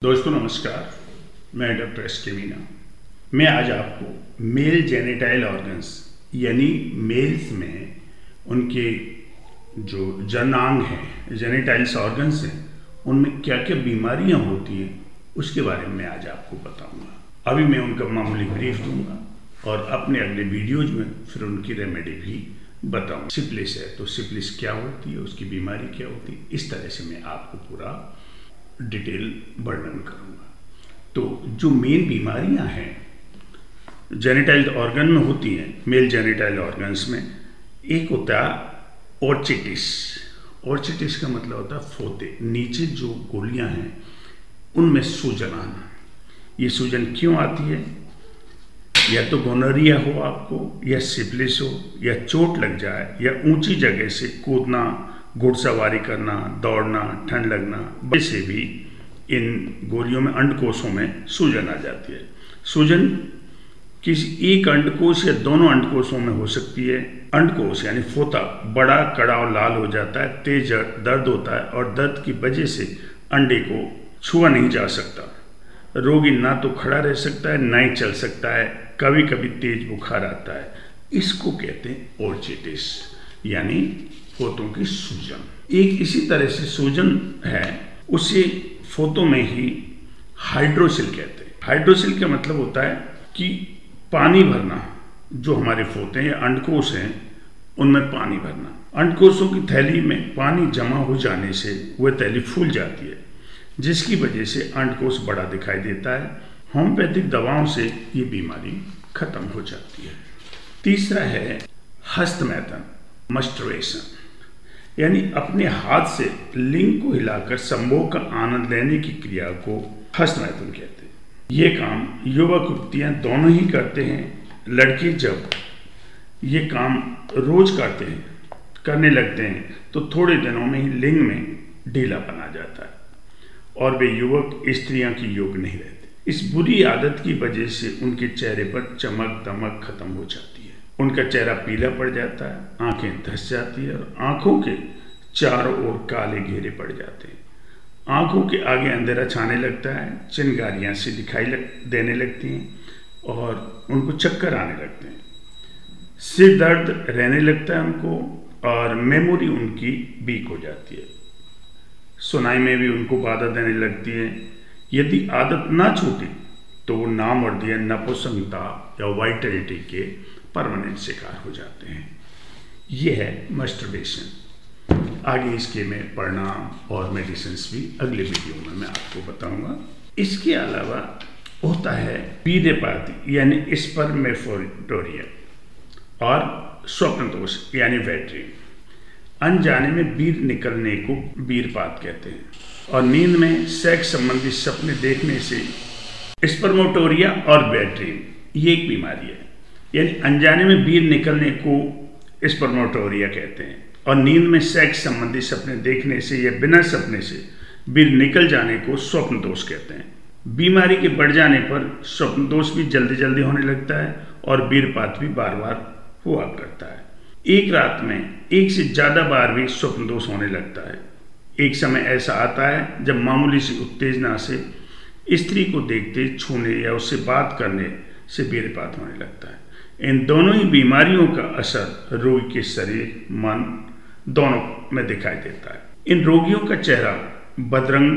दोस्तों नमस्कार, मैं डॉक्टर एस के मीना। मैं आज आपको मेल जेनिटाइल ऑर्गन्स यानी मेल्स में उनके जो जननांग हैं, जेनिटाइल्स ऑर्गन्स हैं, उनमें क्या क्या बीमारियां होती हैं उसके बारे में आज आपको बताऊंगा। अभी मैं उनका मामूली ब्रीफ दूंगा और अपने अगले वीडियोज में फिर उनकी रेमेडी भी बताऊंगा। सिफिलिस है तो सिफिलिस क्या होती है, उसकी बीमारी क्या होती है, इस तरह से मैं आपको पूरा डिटेल वर्णन करूंगा। तो जो मेन बीमारियां हैं जेनिटाइल ऑर्गन में होती हैं, मेल जेनिटाइल ऑर्गन्स में, एक होता है ओर्चिटिस। ओर्चिटिस का मतलब होता है फोते, नीचे जो गोलियां हैं उनमें सूजन आना। ये सूजन क्यों आती है? या तो गोनोरिया हो आपको, या सिफिलिस हो, या चोट लग जाए, या ऊंची जगह से कूदना, घुड़सवारी करना, दौड़ना, ठंड लगना, वैसे भी इन गोलियों में अंडकोशों में सूजन आ जाती है। सूजन किसी एक अंडकोश या दोनों अंडकोशों में हो सकती है। अंडकोश यानी फोता बड़ा, कड़ा और लाल हो जाता है, तेज दर्द होता है और दर्द की वजह से अंडे को छुआ नहीं जा सकता। रोगी ना तो खड़ा रह सकता है, ना ही चल सकता है, कभी कभी तेज बुखार आता है। इसको कहते हैं ओर्चिटिस यानी फोतों की सूजन। एक इसी तरह से सूजन है, उसे फोतों में ही हाइड्रोसिल कहते हैं। हाइड्रोसिल का मतलब होता है कि पानी भरना। जो हमारे फोते या अंडकोश हैं उनमें पानी भरना। अंडकोशों की थैली में पानी जमा हो जाने से वह थैली फूल जाती है, जिसकी वजह से अंडकोश बड़ा दिखाई देता है। होम्योपैथिक दवाओं से ये बीमारी खत्म हो जाती है। तीसरा है हस्तमैथन, मस्टरबेशन, यानी अपने हाथ से लिंग को हिलाकर संभोग का आनंद लेने की क्रिया को हस्तमैथन कहते हैं। ये काम युवक युवतियां दोनों ही करते हैं। लड़के जब ये काम रोज करने लगते हैं तो थोड़े दिनों में ही लिंग में ढीलापन आ जाता है और वे युवक स्त्रियां की योग्य नहीं रहते। इस बुरी आदत की वजह से उनके चेहरे पर चमक दमक खत्म हो जाती है। उनका चेहरा पीला पड़ जाता है, आंखें धंस जाती है और आंखों के चारों ओर काले घेरे पड़ जाते हैं। आंखों के आगे अंधेरा छाने लगता है, चिंगारियां सी दिखाई देने लगती हैं और उनको चक्कर आने लगते हैं। सिर दर्द रहने लगता है उनको और मेमोरी उनकी वीक हो जाती है। सुनाई में भी उनको बाधा देने लगती है। यदि आदत ना छूटे तो वो नामर्दी या नपुंसकता या वाइटलिटी के परमानेंट शिकार हो जाते हैं। ये है मस्टरबेशन। आगे इसके मैं परिणाम और मेडिसिन्स भी अगले वीडियो में मैं आपको बताऊंगा। इसके अलावा होता है वीर्यपाती यानी स्पर्मेटोरिया और स्वप्न दोष यानी वेट ड्रीम। अनजाने में वीर निकलने को वीरपात कहते हैं और नींद में सेक्स संबंधी सपने देखने से स्पर्मेटोरिया और वेट ड्रीम ये एक बीमारी है। यानी अनजाने में वीर निकलने को स्पर्मेटोरिया कहते हैं और नींद में सेक्स संबंधी सपने देखने से या बिना सपने से वीर निकल जाने को स्वप्न दोष कहते हैं। बीमारी के बढ़ जाने पर स्वप्न दोष भी जल्दी जल्दी होने लगता है और वीरपात भी बार बार हुआ करता है। एक रात में एक से ज़्यादा बार भी स्वप्न दोष होने लगता है। एक समय ऐसा आता है जब मामूली सी उत्तेजना से स्त्री को देखते, छूने या उससे बात करने से वीरपात होने लगता है। इन दोनों ही बीमारियों का असर रोगी के शरीर, मन दोनों में दिखाई देता है। इन रोगियों का चेहरा बदरंग,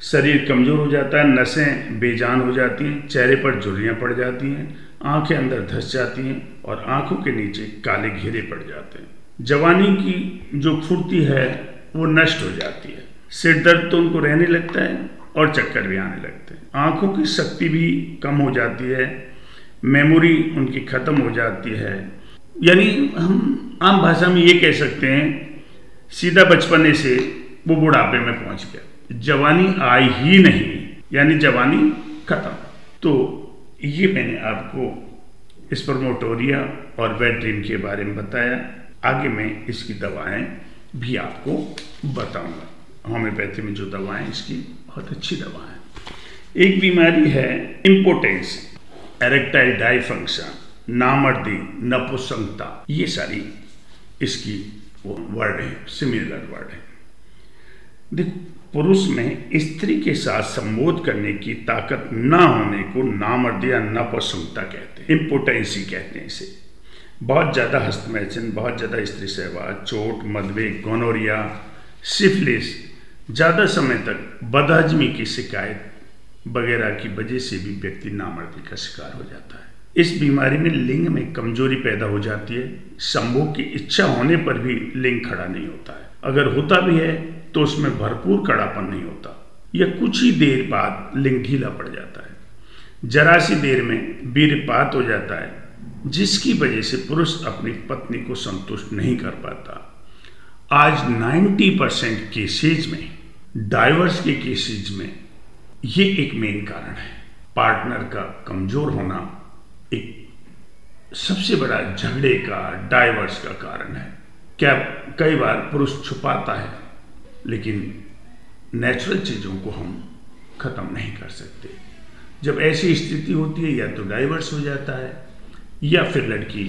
शरीर कमजोर हो जाता है, नसें बेजान हो जाती हैं, चेहरे पर झुर्रियाँ पड़ जाती हैं, आंखें अंदर धंस जाती हैं और आंखों के नीचे काले घेरे पड़ जाते हैं। जवानी की जो फुर्ती है वो नष्ट हो जाती है। सिर दर्द तो उनको रहने लगता है और चक्कर भी आने लगते हैं। आंखों की शक्ति भी कम हो जाती है, मेमोरी उनकी खत्म हो जाती है। यानी हम आम भाषा में ये कह सकते हैं सीधा बचपने से वो बुढ़ापे में पहुंच गया, जवानी आई ही नहीं, यानी जवानी खत्म। तो ये मैंने आपको स्पर्मेटोरिया और वेट ड्रीम के बारे में बताया। आगे मैं इसकी दवाएं भी आपको बताऊंगा। होम्योपैथी में जो दवाएं इसकी बहुत अच्छी दवा है। एक बीमारी है इम्पोटेंस, एरेक्टाइल डायफंक्शन, नामर्दी, नपुंसकता, ये सारी इसकी वर्ड है, सिमिलर वर्ड है। देखो पुरुष में स्त्री के साथ संबोध करने की ताकत न होने को नामर्दी या नपुंसकता कहते हैं, इम्पोटेंसी कहते हैं इसे। बहुत ज़्यादा हस्तमैथुन, बहुत ज़्यादा स्त्री सहवास, चोट, मधुमेह, गोनोरिया, सिफिलिस, ज़्यादा समय तक बदहजमी की शिकायत वगैरह की वजह से भी व्यक्ति नामर्दी का शिकार हो जाता है। इस बीमारी में लिंग में कमजोरी पैदा हो जाती है। संभोग की इच्छा होने पर भी लिंग खड़ा नहीं होता है, अगर होता भी है तो उसमें भरपूर कड़ापन नहीं होता, या कुछ ही देर बाद लिंग ढीला पड़ जाता है। जरा सी देर में वीर्यपात हो जाता है, जिसकी वजह से पुरुष अपनी पत्नी को संतुष्ट नहीं कर पाता। आज 90% केसेज में, डाइवर्स के केसेज में ये एक मेन कारण है। पार्टनर का कमजोर होना एक सबसे बड़ा झगड़े का, डाइवर्स का कारण है। क्या कई बार पुरुष छुपाता है, लेकिन नेचुरल चीज़ों को हम ख़त्म नहीं कर सकते। जब ऐसी स्थिति होती है, या तो डाइवर्स हो जाता है, या फिर लड़की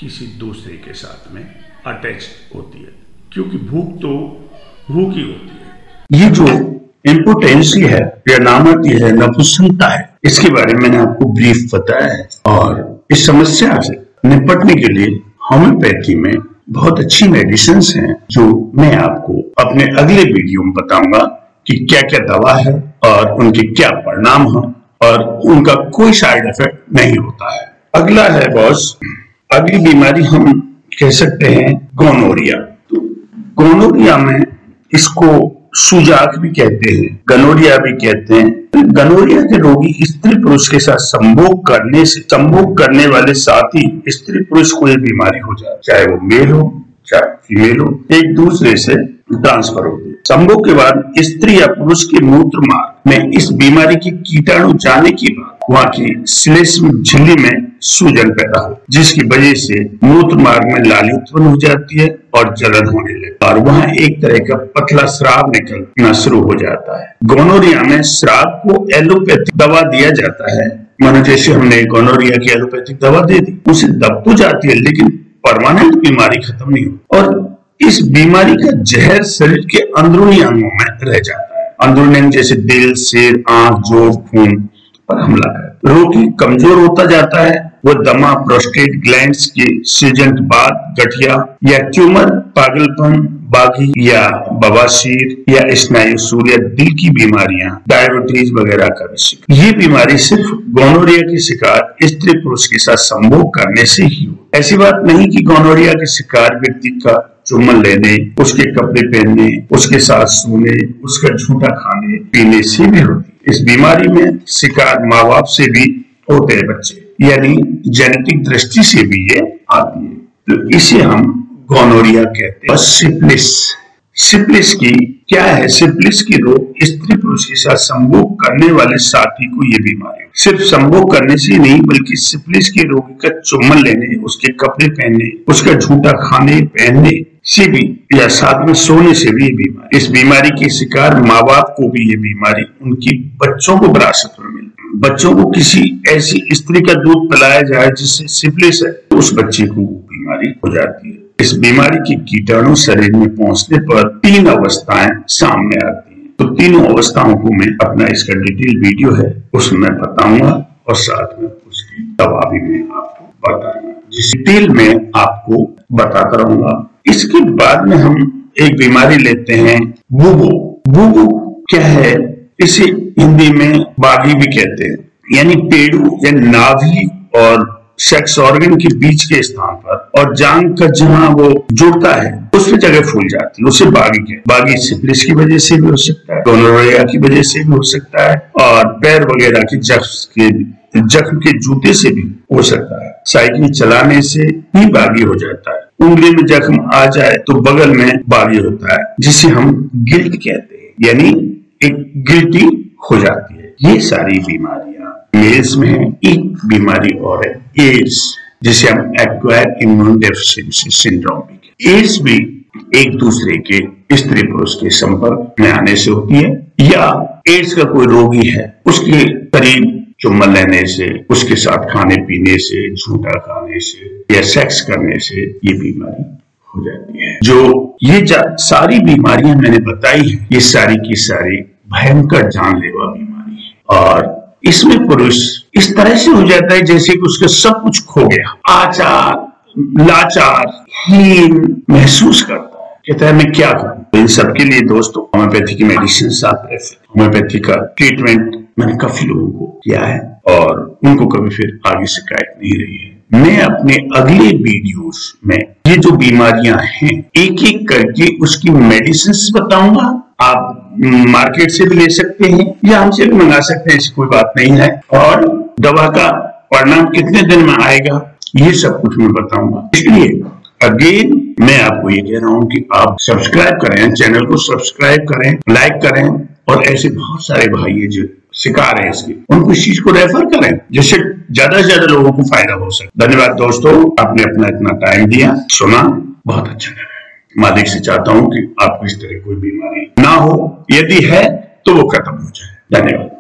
किसी दूसरे के साथ में अटैच होती है, क्योंकि भूख तो भूख ही होती है। ये जो इम्पोटेंसी है, या नामर्दी है, नपुंसकता है, इसके बारे में मैंने आपको ब्रीफ बताया है। और इस समस्या से निपटने के लिए होम्योपैथी में बहुत अच्छी मेडिसिन हैं, जो मैं आपको अपने अगले वीडियो में बताऊंगा कि क्या क्या दवा है और उनके क्या परिणाम हैं, और उनका कोई साइड इफेक्ट नहीं होता है। अगला है बॉस, अगली बीमारी हम कह सकते हैं गोनोरिया। तो गोनोरिया में इसको सुजाक भी कहते हैं, गनोरिया भी कहते हैं। गनोरिया के रोगी स्त्री पुरुष के साथ संभोग करने वाले साथी स्त्री पुरुष को ये बीमारी हो जाए, चाहे वो मेल हो चाहे फीमेल हो, एक दूसरे से ट्रांसफर होती है। संभोग के बाद स्त्री या पुरुष के मूत्र मार्ग में इस बीमारी की कीटाणु जाने के बाद वहां की श्लेष्म झिल्ली में सूजन पैदा हो, जिसकी वजह से मूत्र मार्ग में लाली उत्पन्न हो जाती है और जलन होने लगती है, और वहां एक तरह का पतला स्राव निकलना शुरू हो जाता है। गोनोरिया में स्राव को एलोपैथिक दवा दिया जाता है। मानो जैसे हमने गोनोरिया की एलोपैथिक दवा दे दी, उसे दब तो जाती है, लेकिन परमानेंट बीमारी खत्म नहीं होती, और इस बीमारी का जहर शरीर के अंदरूनी अंगों में रह जाता है। अंदरूनी अंग जैसे दिल, सिर, आंख, जोड़, खून पर हमला करता है। रोगी कमजोर होता जाता है। वो दमा, प्रोस्टेट ग्लैंड्स के सूजन के बाद गठिया या ट्यूमर, पागलपन, बागी या बवासीर या स्नायु या दिल की बीमारियां, डायबिटीज वगैरह का भी शिकार। ये बीमारी सिर्फ गोनोरिया की शिकार स्त्री पुरुष के साथ संभोग करने से ही हो। ऐसी बात नहीं कि गोनोरिया के शिकार व्यक्ति का चुम्बन लेने, उसके कपड़े पहनने, उसके साथ सोने, उसका झूठा खाने पीने से भी होती है। इस बीमारी में शिकार माँ बाप से भी होते हैं बच्चे, यानी जेनेटिक दृष्टि से भी ये आती है। तो इसे हम गोनोरिया कहते हैं। सिफिलिस, सिफिलिस की क्या है? सिफिलिस की रोग स्त्री पुरुष के साथ संभोग करने वाले साथी को ये बीमारी हो। सिर्फ संभोग करने से नहीं, बल्कि सिफिलिस के रोगी का चुम्बन लेने, उसके कपड़े पहनने, उसका झूठा खाने पहनने से भी, या साथ में सोने से भी ये बीमारी। इस बीमारी के शिकार माँ बाप को भी ये बीमारी उनकी बच्चों को विरासत में मिलती है। बच्चों को किसी ऐसी स्त्री का दूध पिलाया जाए जिससे सिफिलिस है, तो उस बच्चे को वो बीमारी हो जाती है। इस बीमारी की कीटाणु शरीर में पहुंचने पर 3 अवस्थाएं सामने आती हैं। तो तीनों अवस्थाओं को मैं अपना इसका डिटेल वीडियो है उसमें बताऊंगा, और साथ में उसकी दवा भी मैं आपको बताऊंगा, जिस डिटेल में आपको बताता रहूंगा। इसके बाद में हम एक बीमारी लेते हैं बुबो। बुबो क्या है? इसे हिंदी में बागी भी कहते हैं, यानी पेड़ू या नाभि और सेक्स ऑर्गन के बीच के स्थान पर और जांग का जहां वो जुड़ता है उस पर जगह फूल जाती है, उसे बागी कहते हैं। बागी सिफिलिस की वजह से भी हो सकता है, गोनोरिया की वजह से भी हो सकता है, और पैर वगैरह के जख्म के जूते से भी हो सकता है। साइकिल चलाने से भी बागी हो जाता है। उंगली में जख्म आ जाए तो बगल में बागी होता है, जिसे हम गिल्ट कहते हैं, यानी एक गिल्टी हो जाती है। ये सारी बीमारियां मेल्स में है। एक बीमारी और है एड्स, जिसे हम एक्वायर्ड इम्यून डेफिशिएंसी सिंड्रोम भी कहते हैं। एड्स भी एक दूसरे के स्त्री पुरुष के संपर्क में आने से होती है, या एड्स का कोई रोगी है उसके करीब चुम्बन लेने से, उसके साथ खाने पीने से, झूठा खाने से या सेक्स करने से ये बीमारी हो जाती है। जो ये सारी बीमारियां मैंने बताई है, ये सारी की सारी भयंकर जानलेवा बीमारी है, और इसमें पुरुष इस तरह से हो जाता है जैसे कि उसका सब कुछ खो गया, आचार, लाचार, हीन महसूस करता है, कहता है मैं क्या करूं। तो इन सबके लिए दोस्तों होम्योपैथी की मेडिसिन आते हैं, होम्योपैथी का ट्रीटमेंट मैंने काफी लोगों को किया है और उनको कभी फिर आगे शिकायत नहीं रही है। मैं अपने अगले वीडियोस में ये जो बीमारियां हैं एक एक करके उसकी मेडिसिन बताऊंगा। आप मार्केट से भी ले सकते हैं या हमसे भी मंगा सकते हैं, ऐसी कोई बात नहीं है। और दवा का परिणाम कितने दिन में आएगा ये सब कुछ मैं बताऊंगा। इसलिए अगेन मैं आपको ये कह रहा हूं कि आप सब्सक्राइब करें, चैनल को सब्सक्राइब करें, लाइक करें, और ऐसे बहुत सारे भाई है जो सिखा रहे हैं इसके, उनको इस चीज को रेफर करें जिससे ज्यादा से ज्यादा लोगों को फायदा हो सके। धन्यवाद दोस्तों, आपने अपना इतना टाइम दिया, सुना, बहुत अच्छा लगा। मालिक से चाहता हूं कि आपको इस तरह कोई बीमारी ना हो, यदि है तो वो खत्म हो जाए। धन्यवाद।